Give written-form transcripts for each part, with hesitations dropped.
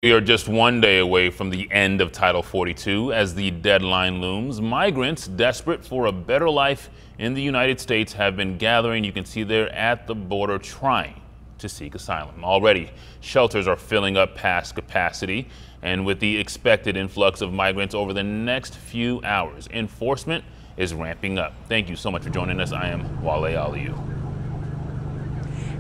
We are just one day away from the end of Title 42 as the deadline looms. Migrants desperate for a better life in the United States have been gathering. You can see they're at the border trying to seek asylum. Already, shelters are filling up past capacity, and with the expected influx of migrants over the next few hours, enforcement is ramping up. Thank you so much for joining us. I am Wale Aliu.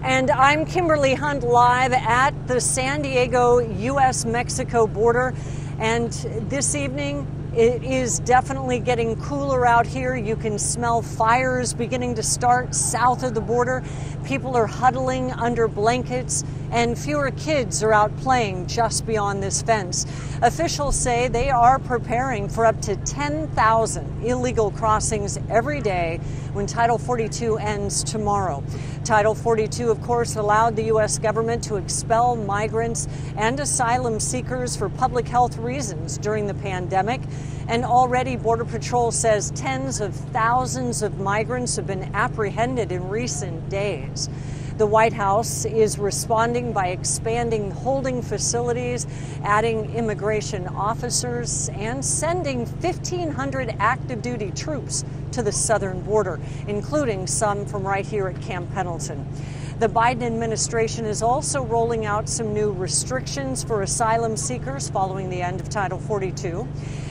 And I'm Kimberly Hunt, live at the San Diego U.S.-Mexico border. And this evening, it is definitely getting cooler out here. You can smell fires beginning to start south of the border. People are huddling under blankets, and fewer kids are out playing just beyond this fence. Officials say they are preparing for up to 10,000 illegal crossings every day when Title 42 ends tomorrow. Title 42, of course, allowed the U.S. government to expel migrants and asylum seekers for public health reasons during the pandemic. And already Border Patrol says tens of thousands of migrants have been apprehended in recent days. The White House is responding by expanding holding facilities, adding immigration officers, and sending 1,500 active duty troops to the southern border, including some from right here at Camp Pendleton. The Biden administration is also rolling out some new restrictions for asylum seekers following the end of Title 42.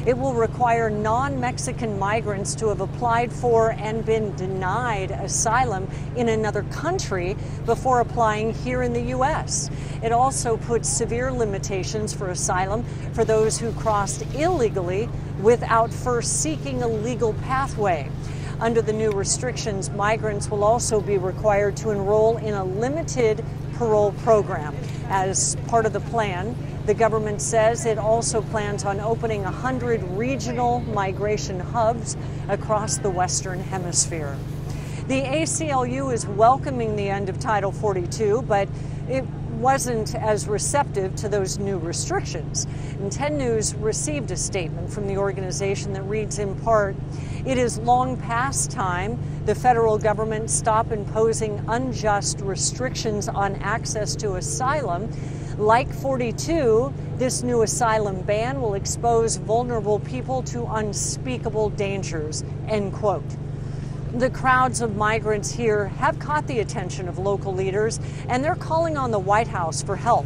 It will require non-Mexican migrants to have applied for and been denied asylum in another country before applying here in the U.S. It also puts severe limitations for asylum for those who crossed illegally without first seeking a legal pathway. Under the new restrictions, migrants will also be required to enroll in a limited parole program. As part of the plan, the government says it also plans on opening 100 regional migration hubs across the Western Hemisphere. The ACLU is welcoming the end of Title 42, but it wasn't as receptive to those new restrictions. And 10 News received a statement from the organization that reads in part, "It is long past time the federal government stop imposing unjust restrictions on access to asylum. Like 42, this new asylum ban will expose vulnerable people to unspeakable dangers," end quote. The crowds of migrants here have caught the attention of local leaders, and they're calling on the White House for help.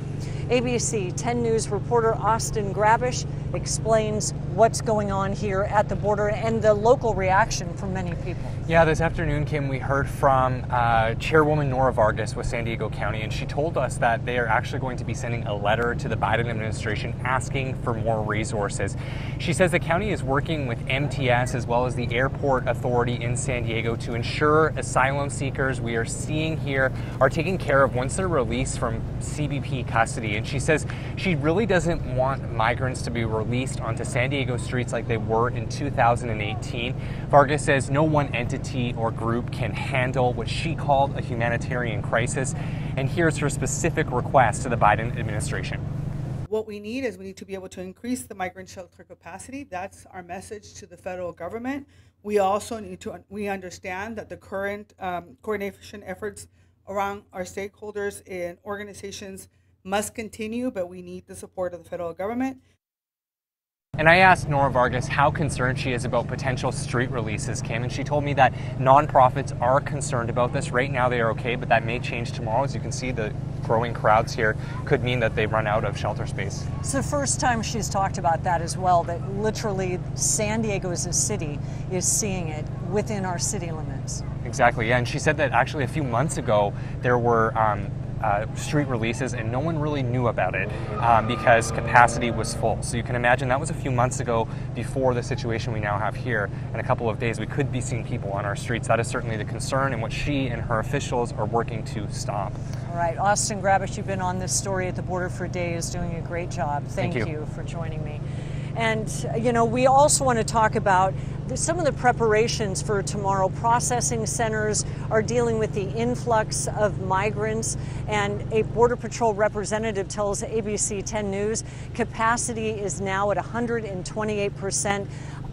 ABC 10 News reporter Austin Grabish explains what's going on here at the border and the local reaction from many people. Yeah, this afternoon, Kim, we heard from Chairwoman Nora Vargas with San Diego County, and she told us that they are actually going to be sending a letter to the Biden administration asking for more resources. She says the county is working with MTS as well as the airport authority in San Diego to ensure asylum seekers we are seeing here are taken care of once they're released from CBP custody. And she says she really doesn't want migrants to be released onto San Diego streets like they were in 2018. Vargas says no one entity or group can handle what she called a humanitarian crisis. And here's her specific request to the Biden administration. What we need is we need to be able to increase the migrant shelter capacity. That's our message to the federal government. We also need to, we understand that the current coordination efforts around our stakeholders and organizations must continue, but we need the support of the federal government. And I asked Nora Vargas how concerned she is about potential street releases, Kim, and she told me that nonprofits are concerned about this. Right now they are okay, but that may change tomorrow. As you can see, the growing crowds here could mean that they run out of shelter space. It's the first time she's talked about that as well, that literally San Diego as a city is seeing it within our city limits. Exactly, yeah, and she said that actually a few months ago there were street releases and no one really knew about it because capacity was full. So you can imagine that was a few months ago before the situation we now have here. In a couple of days we could be seeing people on our streets. That is certainly the concern and what she and her officials are working to stop. All right, Austin Grabish, you've been on this story at the border for days, doing a great job. Thank you for joining me. And, you know, we also want to talk about some of the preparations for tomorrow. Processing centers are dealing with the influx of migrants, and a Border Patrol representative tells ABC 10 News capacity is now at 128%.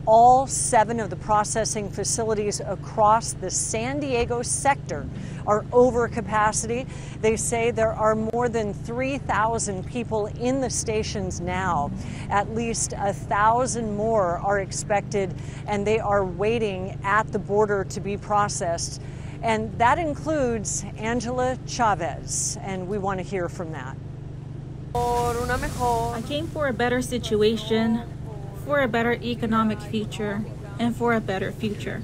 all 7 of the processing facilities across the San Diego sector are over capacity. They say there are more than 3,000 people in the stations now. At least 1,000 more are expected, and they are waiting at the border to be processed. And that includes Angela Chavez, and we want to hear from that. I came for a better situation, for a better economic future, and for a better future.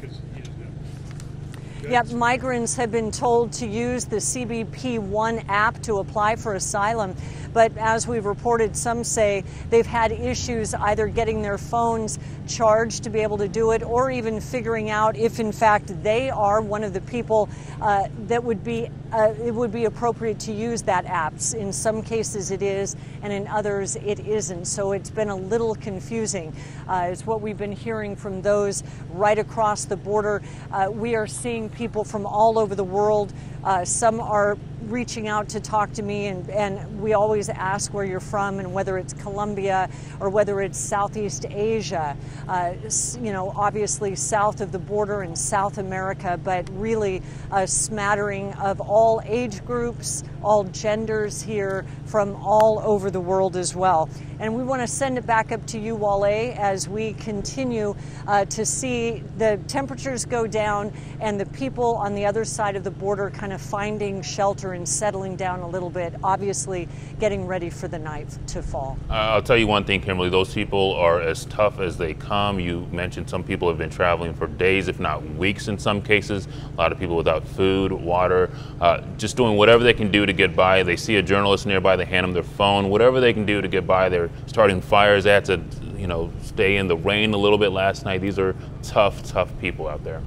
Yep, migrants have been told to use the CBP One app to apply for asylum. But as we've reported, some say they've had issues either getting their phones charged to be able to do it, or even figuring out if in fact they are one of the people that would be it would be appropriate to use that app. In some cases it is, and in others it isn't. So it's been a little confusing. It's what we've been hearing from those right across the border. We are seeing people from all over the world. Some are reaching out to talk to me, and we always ask where you're from and whether it's Colombia or whether it's Southeast Asia, you know, obviously south of the border in South America, but really a smattering of all age groups, all genders here from all over the world as well. And we want to send it back up to you, Wale, as we continue to see the temperatures go down and the people on the other side of the border kind of finding shelter and settling down a little bit, obviously getting ready for the night to fall. I'll tell you one thing, Kimberly, those people are as tough as they come. You mentioned some people have been traveling for days, if not weeks in some cases. A lot of people without food, water, just doing whatever they can do to get by. They see a journalist nearby, they hand them their phone, whatever they can do to get by. They're starting fires. They had to, you know, stay in the rain a little bit last night. These are tough, tough people out there.